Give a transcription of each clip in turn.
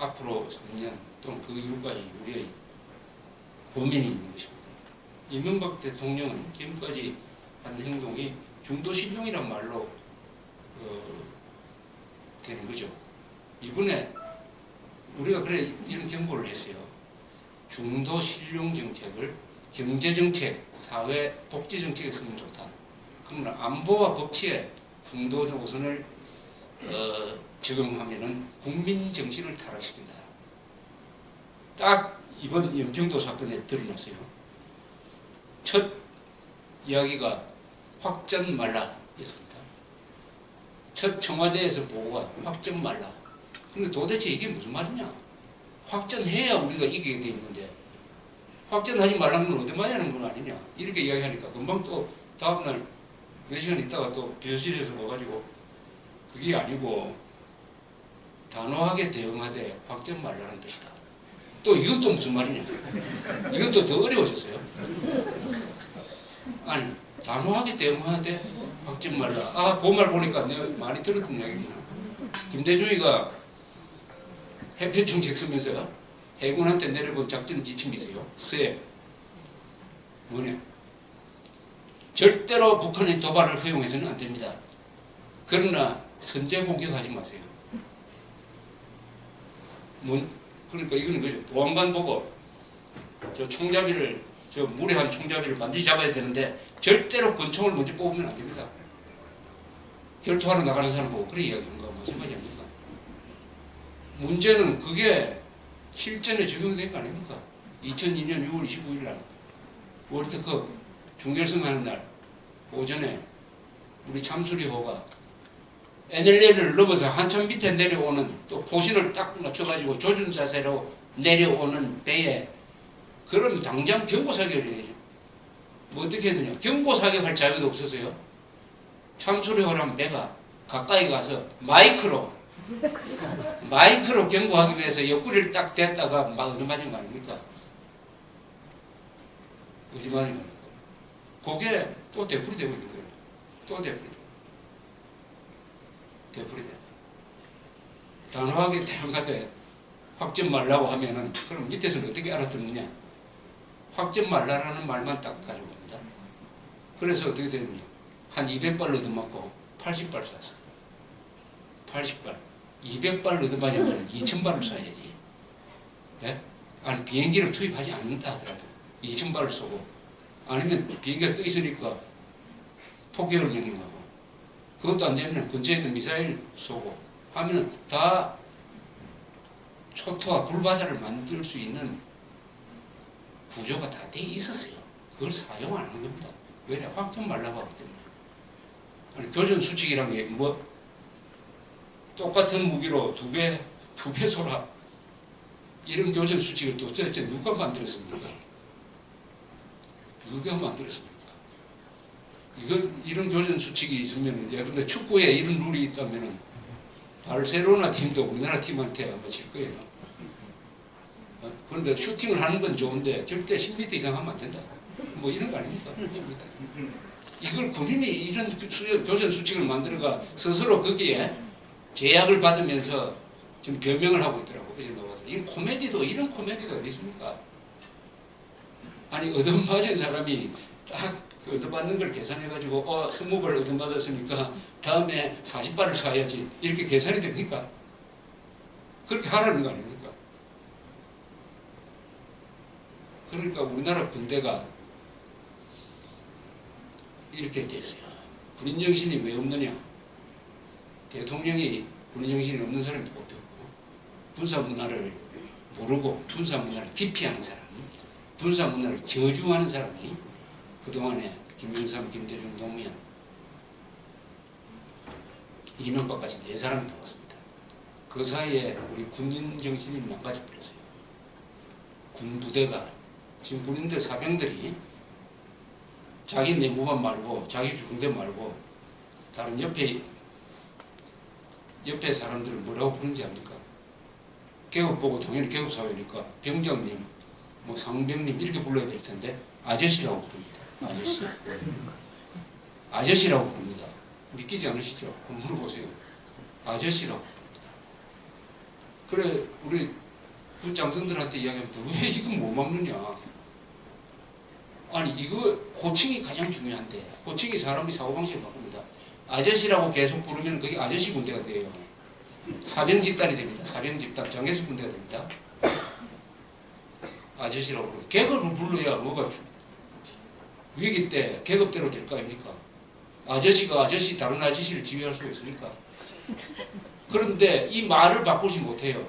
앞으로 3년 또는 그 이후까지 우리의 고민이 있는 것입니다. 이명박 대통령은 지금까지 한 행동이 중도신용이란 말로 되는 거죠. 이번에 우리가 그래 이런 경고를 했어요. 중도신용 정책을 경제정책, 사회복지정책에 쓰면 좋다. 그러나 안보와 법치에 중도 노선을 적용하면은 국민 정신을 타락시킨다. 딱 이번 연평도 사건에 드러났어요. 첫 이야기가 확전 말라였습니다. 첫 청와대에서 보고가 확전 말라. 근데 도대체 이게 무슨 말이냐? 확전해야 우리가 이기게 돼 있는데 확전하지 말라는 건 얻어맞냐는 건 아니냐? 이렇게 이야기하니까 금방 또 다음날 몇 시간 있다가 또 비서실에서 와가지고 그게 아니고 단호하게 대응하되 확전 말라는 뜻이다. 또 이건 또 무슨 말이냐? 이건 또 더 어려워졌어요. 아니 단호하게 대응하되 확전 말라. 아, 그 말 보니까 내가 많이 들었던 이야기구나. 김대중이가 해표정책 쓰면서 해군한테 내려본 작전 지침이 있어요. 서해. 뭐냐? 절대로 북한의 도발을 허용해서는 안 됩니다. 그러나 선제 공격하지 마세요. 그러니까 이거는 그죠. 보안관 보고 저 총잡이를, 저 무례한 총잡이를 반드시 잡아야 되는데 절대로 권총을 먼저 뽑으면 안 됩니다. 결투하러 나가는 사람 보고 그래 이야기하는 거 마찬가지 아닙니까? 문제는 그게 실전에 적용된 거 아닙니까? 2002년 6월 25일 날 월드컵 준결승 하는 날 오전에 우리 참수리호가 NLL을 넘어서 한참 밑에 내려오는, 또 포신을 딱 맞춰가지고 조준 자세로 내려오는 배에, 그럼 당장 경고사격을 해야죠. 뭐 어떻게 해야 되냐? 경고사격할 자유도 없어서요. 참수리호라는 배가 가까이 가서 마이크로 경고하기 위해서 옆구리를 딱 댔다가 막 얻어맞은 거 아닙니까? 얻어맞은 거 아닙니까? 그게 또 되풀이 되고 있는 거예요. 또 되풀이 됐다. 단호하게 대응하되 확전 말라고 하면은 그럼 밑에서는 어떻게 알아듣느냐? 확전 말라라는 말만 딱 가지고 갑니다. 그래서 어떻게 되느냐? 한 200발 얻어맞고 80발 쐈어. 80발. 200발 얻어맞으면 2000발을 쏴야지. 예? 아니 비행기를 투입하지 않는다 하더라도 2000발을 쏘고, 아니면 비행기가 떠 있으니까 폭격을 명령하고, 그것도 안 되면 근처에 있는 미사일 쏘고 하면은 다 초토화 불바다를 만들 수 있는 구조가 다 돼 있었어요. 그걸 사용 안 하는 겁니다. 왜냐? 확전 말라고 하기 때문에. 아니, 교전 수칙이란 게 뭐 똑같은 무기로 두 배 쏘라, 이런 교전 수칙을 도대체 누가 만들었습니까? 누가 만들었습니까? 이런 교전 수칙이 있으면, 예, 근데 축구에 이런 룰이 있다면은 바르셀로나 팀도 우리나라 팀한테 아마 질 거예요. 그런데 슈팅을 하는 건 좋은데 절대 10m 이상 하면 안 된다. 뭐 이런 거 아닙니까? 10m. 이걸 군인이 이런 교전 수칙을 만들어가 스스로 거기에 제약을 받으면서 지금 변명을 하고 있더라고. 어제 나와서. 이 코미디도 이런 코미디가 어디 있습니까? 아니 얻어맞은 사람이 딱 얻어맞는 걸 계산해가지고 20발 얻어맞았으니까 다음에 40발을 쏴야지, 이렇게 계산이 됩니까? 그렇게 하라는 거 아닙니까? 그러니까 우리나라 군대가 이렇게 됐어요. 군인정신이 왜 없느냐? 대통령이 군인정신이 없는 사람이 뽑혔고, 군사문화를 모르고 군사문화를 기피하는 사람, 군사문화를 저주하는 사람이 그동안에 김영삼, 김대중, 노무현, 이명박까지 4사람이 나왔습니다. 그 사이에 우리 군인 정신이 망가져 버렸어요. 군부대가, 지금 군인들, 사병들이 자기 내무반 말고, 자기 중대 말고 다른 옆에 사람들을 뭐라고 부르는지 압니까? 계급 보고 당연히 계급 사회니까 병장님, 뭐 상병님 이렇게 불러야 될 텐데 아저씨라고 부릅니다. 아저씨라고 부릅니다. 믿기지 않으시죠? 한번 물어보세요. 아저씨라고 부릅니다. 그래 우리 그 장성들한테 이야기하면 왜 이거 못 막느냐. 아니 이거 호칭이 가장 중요한데 호칭이 사람의 사고방식을 바꿉니다. 아저씨라고 계속 부르면 그게 아저씨 군대가 돼요. 사병 집단이 됩니다. 사병 집단, 정예수 군대가 됩니다. 아저씨라고 부르면 계급을 불러야 뭐가 위기 때 계급대로 될 거 아닙니까? 아저씨가 아저씨 다른 아저씨를 지휘할 수가 있습니까? 그런데 이 말을 바꾸지 못해요.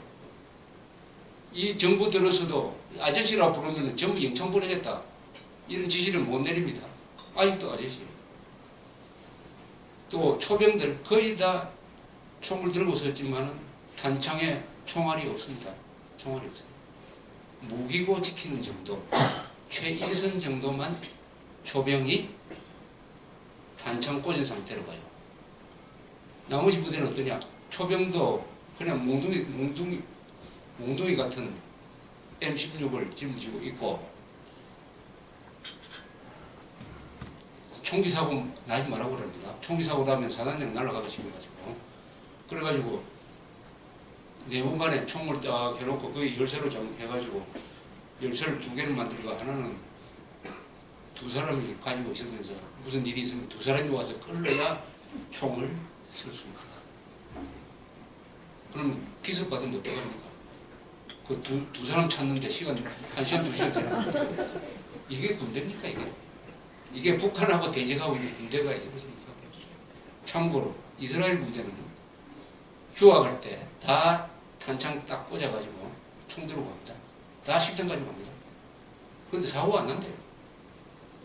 이 정부 들어서도 아저씨라고 부르면 전부 영창 보내겠다. 이런 지시를 못 내립니다. 아직도 아저씨. 또 초병들 거의 다 총을 들고 섰지만은 단창에 총알이 없습니다. 총알이 없어요. 무기고 지키는 정도, 최일선 정도만 초병이 단창 꽂은 상태로 가요. 나머지 부대는 어떠냐? 초병도 그냥 몽둥이 같은 M16을 짊어지고 있고 총기 사고 나지 말라고 그럽니다. 총기 사고 나면 사단장 날아가고 싶어가지고 그래가지고 4분간에 총을 딱 해놓고 그 열쇠로 해가지고 열쇠를 2개를 만들고 하나는 2사람이 가지고 있으면서 무슨 일이 있으면 2사람이 와서 끌려야 총을 쓸 수 있습니다. 그럼 기습받으면 어떡합니까? 그 두 사람 찾는데 시간 1시간 2시간 지나면 이게 군대입니까 이게? 이게 북한하고 대적하고 있는 군대가 이렇습니까? 참고로 이스라엘 군대는 휴학할 때 다 탄창 딱 꽂아가지고 총 들고 갑니다. 다 식당 가지고 갑니다. 그런데 사고가 안 난대요.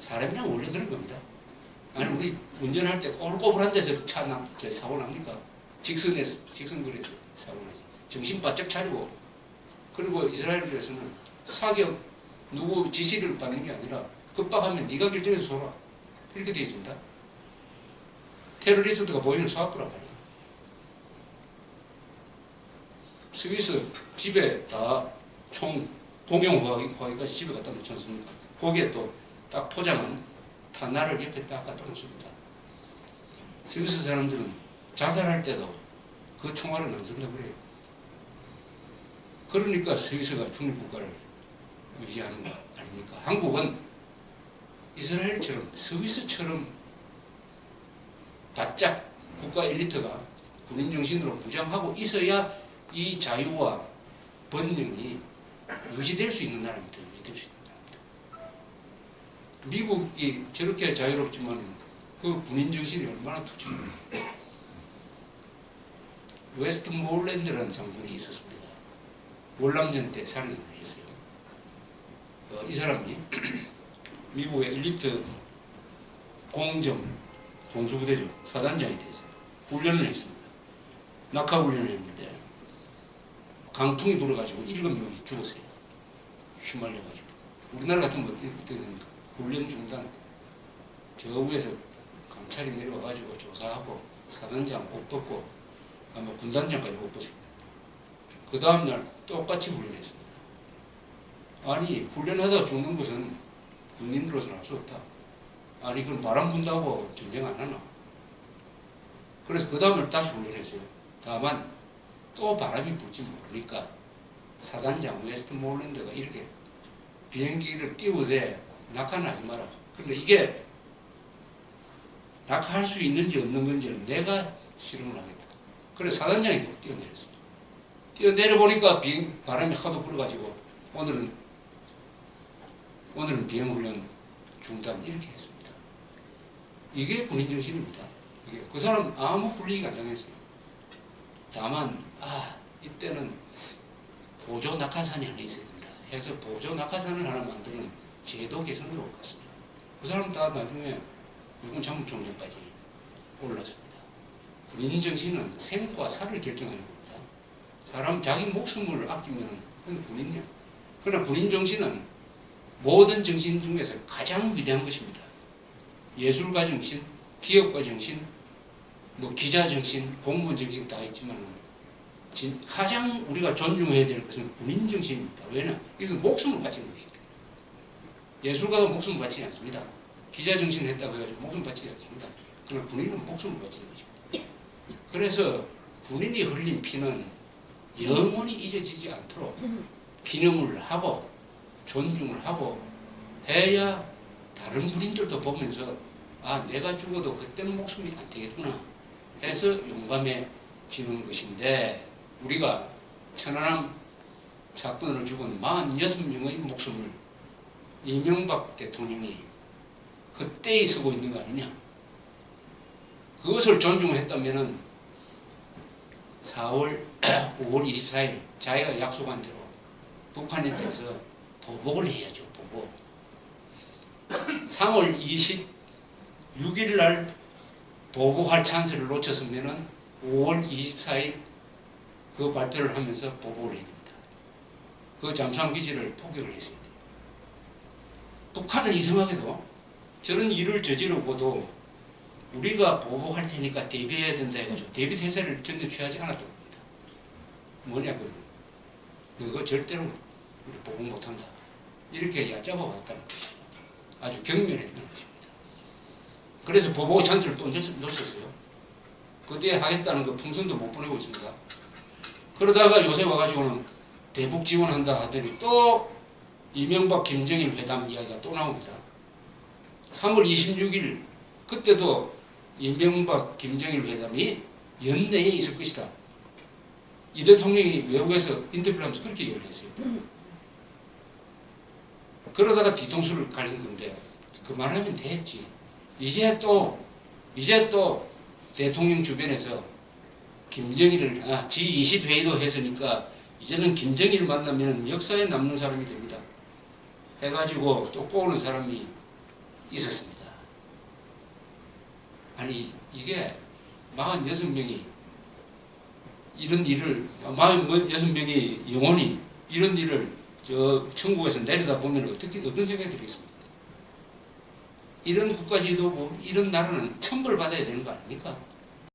사람이랑 원래 그런 겁니다. 아니 우리 운전할 때 꼬불꼬불한 데서 사고 납니까? 직선거리에서 사고 나지. 정신 바짝 차리고 그리고 이스라엘에서는 사격 누구 지시를 받는 게 아니라 급박하면 네가 결정해서 쏘라. 이렇게 되어 있습니다. 테러리스트가 보이는 쏘아보란 말이에요. 스위스 집에 다 총 공용 화기까지 집에 갖다 놓지 않습니까? 거기에 또 딱 포장한 탄화를 옆에 딱 갖다 놓습니다. 스위스 사람들은 자살할 때도 그 총알은 안 쓴다고 그래요. 그러니까 스위스가 중립국가를 유지하는 거 아닙니까? 한국은 이스라엘처럼 스위스처럼 바짝 국가 엘리트가 군인 정신으로 무장하고 있어야 이 자유와 번영이 유지될 수 있는 나라입니다. 유지될 수 있는 나라입니다. 미국이 저렇게 자유롭지만 그 군인 정신이 얼마나 투철합니까? 웨스트모랜드라는 장군이 있었습니다. 월남전 때 살인을 했어요. 이 사람이 미국의 엘리트 공수부대죠. 사단장이 됐어요. 훈련을 했습니다. 낙하 훈련을 했는데 강풍이 불어가지고 7명이 죽었어요. 휘말려가지고. 우리나라 같으면 어떻게 됩니까? 훈련 중단. 저 위에서 감찰이 내려와가지고 조사하고 사단장 옷 벗고 아마 군단장까지 옷 벗고 그 다음날 똑같이 훈련했습니다. 아니 훈련하다가 죽는 것은 군인으로서는 할 수 없다. 아니 그럼 바람 분다고 전쟁 안 하나? 그래서 그 다음을 다시 훈련했어요. 다만 또 바람이 불지 모르니까 사단장 웨스트모랜드가 이렇게 비행기를 띄우되 낙하는 하지 마라. 그런데 이게 낙하할 수 있는지 없는 건지는 내가 실험을 하겠다. 그래서 사단장이 뛰어내렸습니다. 뛰어내려 보니까 바람이 하도 불어가지고 오늘은 비행훈련 중단 이렇게 했습니다. 이게 군인 정신입니다. 이게 그 사람 아무 불이익 안 당했어요. 다만 이때는 보조 낙하산이 하나 있어야 된다 해서 보조 낙하산을 하나 만드는 제도 개선으로 올 것입니다. 그 사람 다 나중에 미군 참모총장까지 올랐습니다. 군인 정신은 생과 사를 결정하는 겁니다. 사람 자기 목숨을 아끼면 그건 군인이야. 그러나 군인 정신은 모든 정신 중에서 가장 위대한 것입니다. 예술가 정신, 기업가 정신, 기자 정신, 공무원 정신 다 있지만 가장 우리가 존중해야 될 것은 군인 정신입니다. 왜냐? 이것은 목숨을 바치는 것이기 때문에. 예술가가 목숨을 바치지 않습니다. 기자 정신 했다고 해가지고 목숨 바치지 않습니다. 그러나 군인은 목숨을 바치는 것입니다. 그래서 군인이 흘린 피는 영원히 잊어지지 않도록 기념을 하고 존중을 하고 해야 다른 군인들도 보면서 아, 내가 죽어도 그때는 목숨이 안 되겠구나 해서 용감해지는 것인데, 우리가 천안함 사건으로 죽은 46명의 목숨을 이명박 대통령이 헛되이 쓰고 있는 거 아니냐. 그것을 존중했다면은 5월 24일 자기가 약속한 대로 북한에 대해서 보복을 해야죠. 보복. 3월 26일 날 보복할 찬스를 놓쳤으면은 5월 24일 그 발표를 하면서 보복을 해야 됩니다. 그 잠수함 기지를 포격을 했습니다. 북한은 이상하게도 저런 일을 저지르고도 우리가 보복할 테니까 대비해야 된다 해가지고 대비 태세를 전혀 취하지 않았던 겁니다. 뭐냐고요? 너가 절대로 우리 보복 못한다. 이렇게 얕잡아 왔다는 것이죠. 아주 경멸했다는 것입니다. 그래서 보복 찬스를 또 놓쳤어요. 그때 하겠다는 그 풍선도 못 보내고 있습니다. 그러다가 요새 와가지고는 대북 지원한다 하더니 또 이명박 김정일 회담 이야기가 또 나옵니다. 3월 26일 그때도 이명박 김정일 회담이 연내에 있을 것이다. 이 대통령이 외국에서 인터뷰를 하면서 그렇게 얘기를 했어요. 그러다가 뒤통수를 가린 건데 그만하면 됐지. 이제 또 대통령 주변에서 김정일을 G20 회의도 했으니까 이제는 김정일 만나면 역사에 남는 사람이 됩니다. 해가지고 또 꼬우는 사람이 있었습니다. 아니 이게 46명이 이런 일을 46명이 영원히 이런 일을 저 천국에서 내려다 보면 어떤 생각이 들겠습니까? 이런 국가지도부 이런 나라는 천벌 받아야 되는 거 아닙니까?